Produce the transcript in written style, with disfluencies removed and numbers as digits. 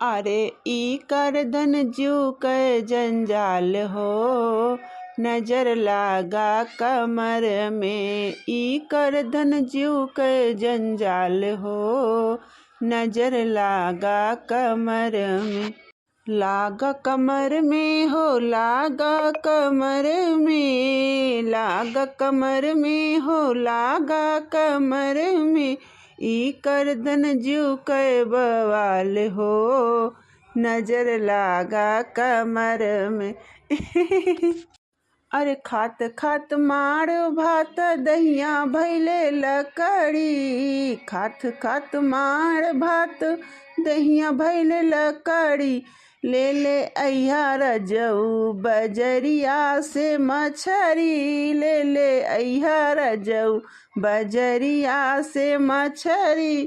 अरे ई कर धन जू कै जंजाल हो, नजर लागा कमर में। ई कर धन जू कै जंजाल हो, नजर लागा कमर में। लागा कमर में हो, लागा कमर में, लागा कमर में हो, लागा कमर में। ई कर धन जू कै बवाल हो, नजर लागा कमर में। अरे खात खात मार भात दहिया भैले लकड़ी, खात खात मार भात दहिया भैले लकड़ी। ले ले अइहा रजऊ बजरिया से मछरी, ले ले अइहा रजऊ बजरिया से मछरी।